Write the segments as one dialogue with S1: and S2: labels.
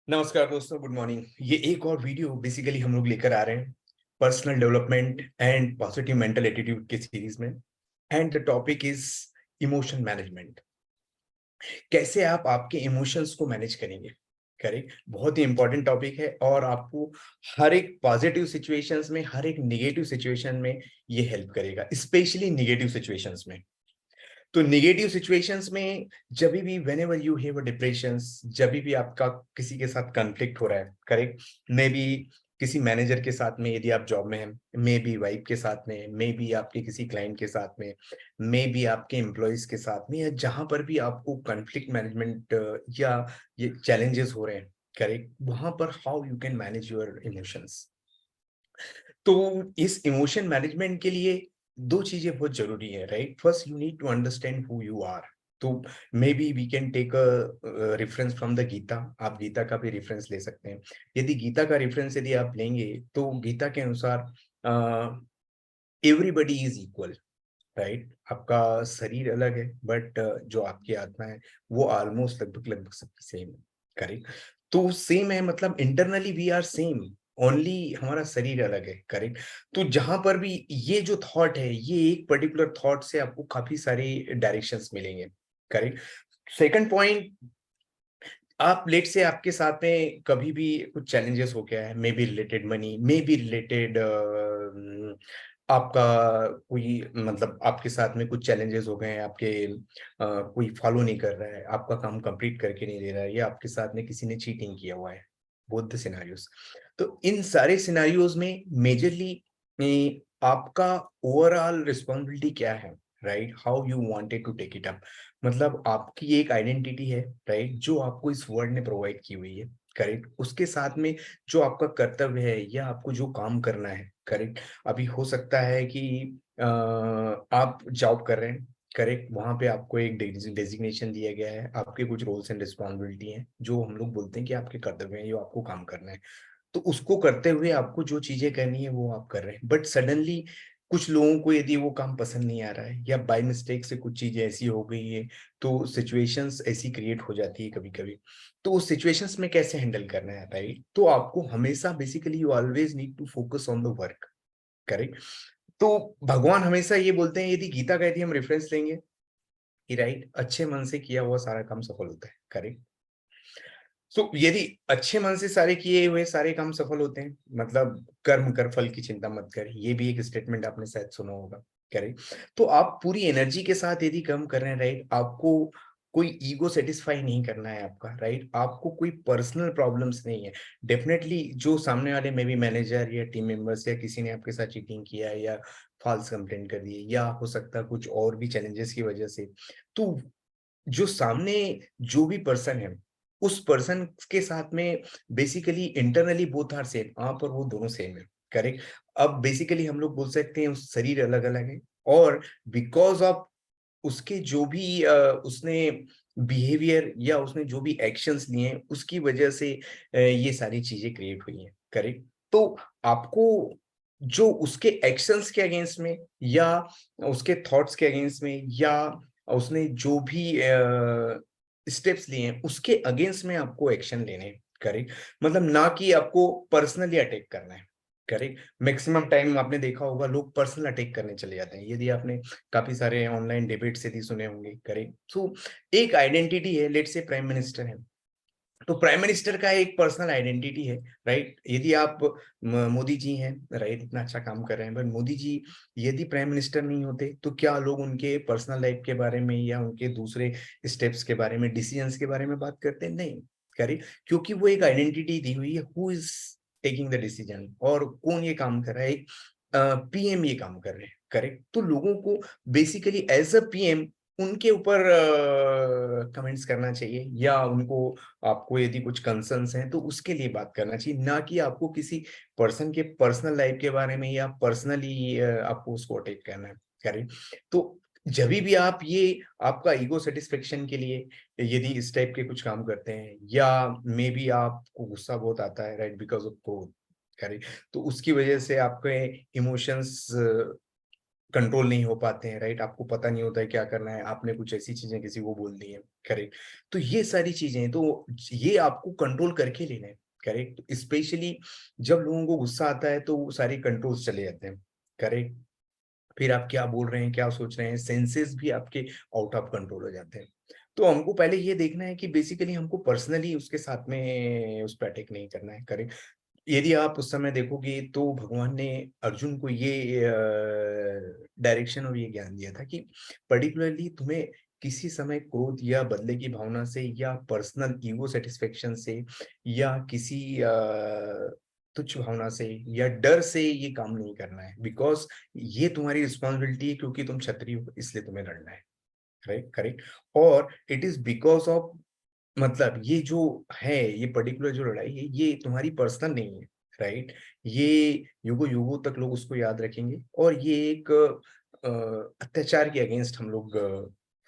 S1: नमस्कार दोस्तों, good morning. ये एक और वीडियो बेसिकली हम लोग लेकर आ रहे हैं personal development and positive mental attitude के सीरीज में। And the topic is emotion management. कैसे आप आपके इमोशंस को मैनेज करेंगे। करेक्ट, बहुत ही इंपॉर्टेंट टॉपिक है और आपको हर एक पॉजिटिव सिचुएशंस में, हर एक निगेटिव सिचुएशन में ये हेल्प करेगा, स्पेशली निगेटिव सिचुएशंस में। तो नेगेटिव सिचुएशंस में जब भी when ever you have a depressions, जब भी आपका किसी के साथ कॉन्फ्लिक्ट हो रहा है, करेक्ट, मे बी किसी मैनेजर के साथ में यदि आप जॉब में हैं, मे बी वाइफ के साथ में, मे बी आपके किसी क्लाइंट के साथ में, मे बी आपके एम्प्लॉयज के साथ में, या जहां पर भी आपको कॉन्फ्लिक्ट मैनेजमेंट या ये चैलेंजेस हो रहे हैं, करेक्ट, वहां पर how you can manage your emotions. तो इस इमोशन मैनेजमेंट के लिए दो चीजें बहुत जरूरी है, right. First, you need to understand who you are. तो maybe we can take a reference from the Gita. आप गीता का भी रेफरेंस ले सकते हैं। यदि गीता का रेफरेंस यदि आप लेंगे तो गीता के अनुसार एवरीबडी इज इक्वल, राइट। आपका शरीर अलग है बट जो आपकी आत्मा है वो ऑलमोस्ट लगभग लगभग सबकी सेम है, करेक्ट। तो सेम है मतलब internally we are same, only हमारा शरीर अलग है, करेक्ट। तो जहां पर भी ये जो थॉट है, ये एक पर्टिकुलर थॉट से आपको काफी सारे डायरेक्शंस मिलेंगे, करेक्ट। सेकंड पॉइंट, आप लेट से आपके साथ में कभी भी कुछ चैलेंजेस हो गया है, may be related money, may be related आपका कोई मतलब आपके साथ में कुछ चैलेंजेस हो गए हैं, आपके कोई फॉलो नहीं कर रहा है, आपका काम कंप्लीट करके नहीं दे रहा है, या आपके साथ में किसी ने चीटिंग किया हुआ है, बोथ द सिनेरियोस। तो इन सारे सिनेरियोस में मेजरली आपका ओवरऑल रिस्पॉन्सिबिलिटी क्या है, right, how you wanted to take it up. मतलब आपकी एक आइडेंटिटी है, राइट, जो आपको इस वर्ल्ड ने प्रोवाइड की हुई है, करेक्ट। उसके साथ में जो आपका कर्तव्य है या आपको जो काम करना है, करेक्ट। अभी हो सकता है कि आप जॉब कर रहे हैं, करेक्ट, वहां पे आपको एक डेजिग्नेशन दिया गया है, आपके कुछ रोल्स एंड रिस्पॉन्सिबिलिटी हैं जो हम लोग बोलते हैं कि आपके कर्तव्य हैं, जो आपको काम करना है। तो उसको करते हुए आपको जो चीजें करनी है वो आप कर रहे हैं, बट सडनली कुछ लोगों को यदि वो काम पसंद नहीं आ रहा है या बाय मिस्टेक से कुछ चीजें ऐसी हो गई है, तो सिचुएशंस ऐसी क्रिएट हो जाती है कभी कभी। तो उस सिचुएशंस में कैसे हैंडल करना है, राइट। तो आपको हमेशा basically you always need to focus on the work, correct. तो भगवान हमेशा ये बोलते हैं, यदि गीता का यदि हम रेफरेंस लेंगे कि राइट, अच्छे मन से किया हुआ सारा काम सफल होता है, करेक्ट। तो यदि अच्छे मन से सारे किए हुए सारे काम सफल होते हैं, मतलब कर्म कर फल की चिंता मत कर, ये भी एक स्टेटमेंट आपने शायद सुना होगा, करेक्ट। तो आप पूरी एनर्जी के साथ यदि काम कर रहे हैं, राइट, आपको कोई ईगो सेटिस्फाई नहीं करना है आपका, राइट, आपको कोई पर्सनल प्रॉब्लम्स नहीं है। डेफिनेटली जो सामने वाले में भी मैनेजर या टीम मेंबर्स या किसी ने आपके साथ चीटिंग किया है या फॉल्स कंप्लेंट कर दी है, या हो सकता है कुछ और भी चैलेंजेस की वजह से, तो जो सामने जो भी पर्सन है, उस पर्सन के साथ में basically internally both are same, आप और वो दोनों सेम है, करेक्ट। अब बेसिकली हम लोग बोल सकते हैं उस शरीर अलग अलग है, और बिकॉज ऑफ उसके जो भी उसने बिहेवियर या उसने जो भी एक्शंस लिए हैं, उसकी वजह से ये सारी चीजें क्रिएट हुई हैं, करेक्ट। तो आपको जो उसके एक्शंस के अगेंस्ट में, या उसके थॉट्स के अगेंस्ट में, या उसने जो भी स्टेप्स लिए हैं उसके अगेंस्ट में आपको एक्शन लेने हैं, करेक्ट। मतलब ना कि आपको पर्सनली अटैक करना है, करेक्ट। मैक्सिमम टाइम आपने देखा होगा लोग पर्सनल अटैक करने चले जाते हैं, यदि आपने काफी सारे ऑनलाइन डिबेट्स यदि सुने होंगे, करेक्ट। सो एक आइडेंटिटी है, लेट्स से प्राइम मिनिस्टर है, तो प्राइम मिनिस्टर का एक पर्सनल आइडेंटिटी है, राइट। यदि आप मोदी जी हैं, राइट, इतना अच्छा काम कर रहे हैं, बट मोदी जी यदि प्राइम मिनिस्टर नहीं होते तो क्या लोग उनके पर्सनल लाइफ के बारे में या उनके दूसरे स्टेप्स के बारे में, डिसीजंस के बारे में बात करते हैं? नहीं, करेक्ट, क्योंकि वो एक आइडेंटिटी दी हुई है, who is taking the decision, और कौन ये काम कर रहा है। पीएम ये काम कर रहे हैं, करेक्ट। तो लोगों को बेसिकली एज अ पीएम उनके ऊपर कमेंट्स करना चाहिए, या उनको, आपको यदि कुछ कंसर्न्स हैं तो उसके लिए बात करना चाहिए, ना कि आपको किसी पर्सन के पर्सनल लाइफ के बारे में या पर्सनली आपको उसको अटैक करना है, करेक्ट। तो जब भी आप ये आपका ईगो सेटिस्फेक्शन के लिए यदि इस टाइप के कुछ काम करते हैं, या मे बी आपको गुस्सा बहुत आता है, राइट, बिकॉज ऑफ को, करेक्ट, तो उसकी वजह से आपके इमोशंस कंट्रोल नहीं हो पाते हैं, राइट, आपको पता नहीं होता है क्या करना है, आपने कुछ ऐसी चीजें किसी को बोल दी हैं, करेक्ट। तो ये सारी चीजें तो ये आपको कंट्रोल करके लेना है। करेक्ट। स्पेशली जब लोगों को गुस्सा आता है तो वो सारे कंट्रोल्स चले जाते हैं। करेक्ट। फिर आप क्या बोल रहे हैं, क्या सोच रहे हैं, सेंसेस भी आपके आउट ऑफ कंट्रोल हो जाते हैं। तो हमको पहले ये देखना है कि बेसिकली हमको पर्सनली उसके साथ में उस पर अटैक नहीं करना है। करेक्ट। यदि आप उस समय देखोगे तो भगवान ने अर्जुन को ये डायरेक्शन और ये ज्ञान दिया था कि पर्टिकुलरली तुम्हें किसी समय क्रोध या बदले की भावना से या पर्सनल ईगो सेटिस्फेक्शन से या किसी तुच्छ भावना से या डर से ये काम नहीं करना है, बिकॉज ये तुम्हारी रिस्पॉन्सिबिलिटी है, क्योंकि तुम क्षत्रिय हो इसलिए तुम्हें लड़ना है। करेक्ट। करेक्ट। और इट इज बिकॉज ऑफ, मतलब ये जो है, ये पर्टिकुलर जो लड़ाई है ये तुम्हारी पर्सनल नहीं है। राइट। ये युगों युगों तक लोग उसको याद रखेंगे, और ये एक अत्याचार के अगेंस्ट हम लोग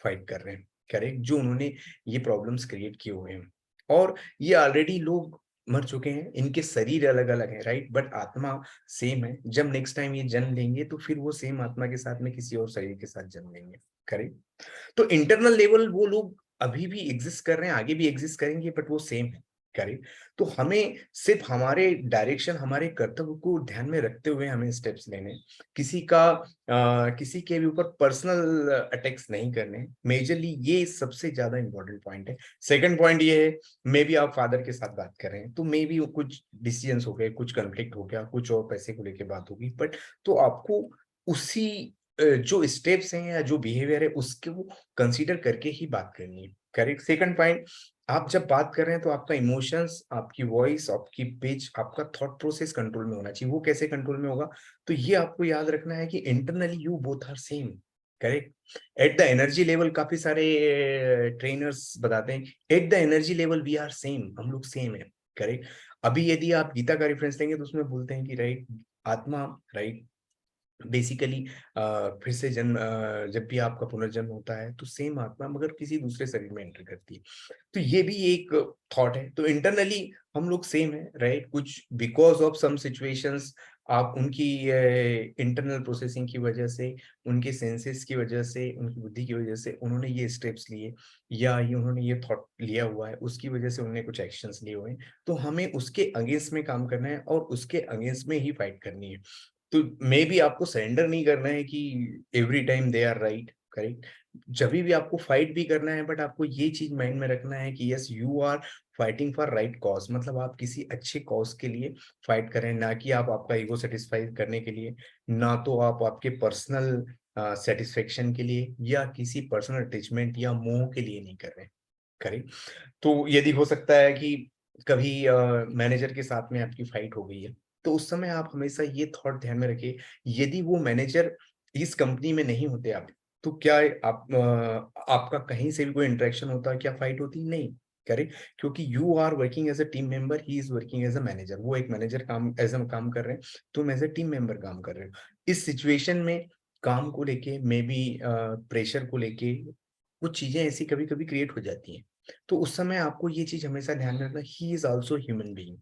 S1: फाइट कर रहे हैं। करेक्ट। जो उन्होंने ये प्रॉब्लम्स क्रिएट किए हुए हैं, और ये ऑलरेडी लोग मर चुके हैं, इनके शरीर अलग अलग है। राइट। बट आत्मा सेम है। जब नेक्स्ट टाइम ये जन्म लेंगे तो फिर वो सेम आत्मा के साथ में किसी और शरीर के साथ जन्म लेंगे। करेक्ट। तो इंटरनल लेवल वो लोग अभी भी एग्जिस्ट कर रहे हैं, आगे भी एग्जिस्ट करेंगे, बट वो सेम है। करेक्ट। तो हमें सिर्फ हमारे डायरेक्शन, हमारे कर्तव्य को ध्यान में रखते हुए हमें स्टेप्स लेने हैं। किसी के भी ऊपर पर्सनल अटैक्स नहीं करने। मेजरली ये सबसे ज्यादा इंपॉर्टेंट पॉइंट है। सेकंड पॉइंट ये है, मे बी आप फादर के साथ बात कर रहे हैं तो मे बी कुछ डिसीजंस हो गए, कुछ कंफ्लिक्ट हो गया, कुछ और पैसे को लेके बात होगी, बट तो आपको उसी जो स्टेप्स हैं या जो बिहेवियर है उसके वो कंसीडर करके ही बात करनी है। करेक्ट। सेकंड पॉइंट, आप जब बात कर रहे हैं तो आपका इमोशंस, आपकी वॉइस, आपकी पिच, आपका थॉट प्रोसेस कंट्रोल में होना चाहिए। वो कैसे कंट्रोल में होगा? तो ये आपको याद रखना है कि internally you both are same. Correct. At the energy level काफी सारे ट्रेनर्स बताते हैं, at the energy level we are same, हम लोग सेम है। करेक्ट। अभी यदि आप गीता का रेफरेंस लेंगे तो उसमें बोलते हैं कि राइट, आत्मा, राइट, बेसिकली फिर से जन्म, जब भी आपका पुनर्जन्म होता है तो सेम आत्मा मगर किसी दूसरे शरीर में एंटर करती है। तो ये भी एक थॉट है। तो इंटरनली हम लोग सेम है। राइट। कुछ बिकॉज ऑफ सम सिचुएशंस, आप उनकी इंटरनल प्रोसेसिंग की वजह से, उनके सेंसेस की वजह से, उनकी बुद्धि की वजह से उन्होंने ये स्टेप्स लिए, या ये उन्होंने ये थॉट लिया हुआ है, उसकी वजह से उन्होंने कुछ एक्शंस लिए हुए हैं। तो हमें उसके अगेंस्ट में काम करना है और उसके अगेंस्ट में ही फाइट करनी है। तो मे बी आपको सरेंडर नहीं करना है कि every time they are right. Correct. जब भी आपको फाइट भी करना है, बट आपको ये चीज माइंड में रखना है कि yes, you are fighting for right cause, मतलब आप किसी अच्छे कॉज के लिए फाइट करें, ना कि आप आपका ईगो सेटिस्फाई करने के लिए, ना तो आप आपके पर्सनल सेटिस्फेक्शन के लिए या किसी पर्सनल अटैचमेंट या मोह के लिए नहीं कर रहे हैं। करेक्ट। तो यदि हो सकता है कि कभी मैनेजर के साथ में आपकी फाइट हो गई है, तो उस समय आप हमेशा ये थॉट ध्यान में रखिए, यदि वो मैनेजर इस कंपनी में नहीं होते आप, तो क्या आप आपका कहीं से भी कोई इंटरेक्शन होता, क्या फाइट होती? नहीं। करेक्ट। क्योंकि you are working as a team member, he is working as a manager. वो एक मैनेजर काम एज अ काम कर रहे हैं, तुम एज अ टीम मेंबर काम कर रहे हो। इस सिचुएशन में काम को लेके, मे बी प्रेशर को लेके कुछ चीजें ऐसी कभी कभी क्रिएट हो जाती हैं। तो उस समय आपको ये चीज हमेशा ध्यान में रखना, he is also human being.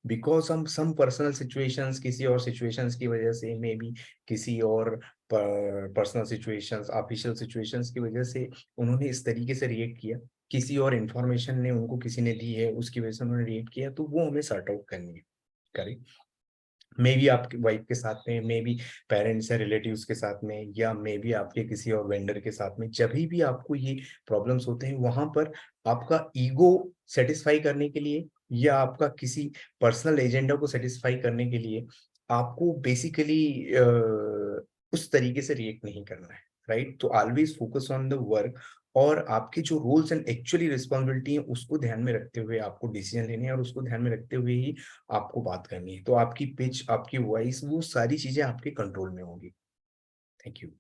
S1: Because हम सम पर्सनल सिचुएशंस, किसी और सिचुएशंस की वजह से, मे बी किसी और पर्सनल सिचुएशंस, ऑफिशियल सिचुएशंस की वजह से उन्होंने इस तरीके से रिएक्ट किया, किसी और इंफॉर्मेशन ने उनको किसी ने दी है, उसकी वजह से उन्होंने रिएक्ट किया, तो वो हमें सॉर्ट आउट करनी है। करेक्ट। मे बी आपकी वाइफ के साथ में, मे बी पेरेंट्स या रिलेटिव्स के साथ में, या मे बी आपके किसी और वेंडर के साथ में, जब भी आपको ये प्रॉब्लम्स होते हैं, वहां पर आपका ईगो सेटिस्फाई करने के लिए या आपका किसी पर्सनल एजेंडा को सेटिस्फाई करने के लिए आपको बेसिकली उस तरीके से रिएक्ट नहीं करना है। राइट। तो always focus on the work, और आपके जो रोल्स एंड एक्चुअली रिस्पॉन्सिबिलिटी है उसको ध्यान में रखते हुए आपको डिसीजन लेने हैं, और उसको ध्यान में रखते हुए ही आपको बात करनी है। तो आपकी पिच, आपकी वॉइस, वो सारी चीजें आपके कंट्रोल में होंगी। Thank you.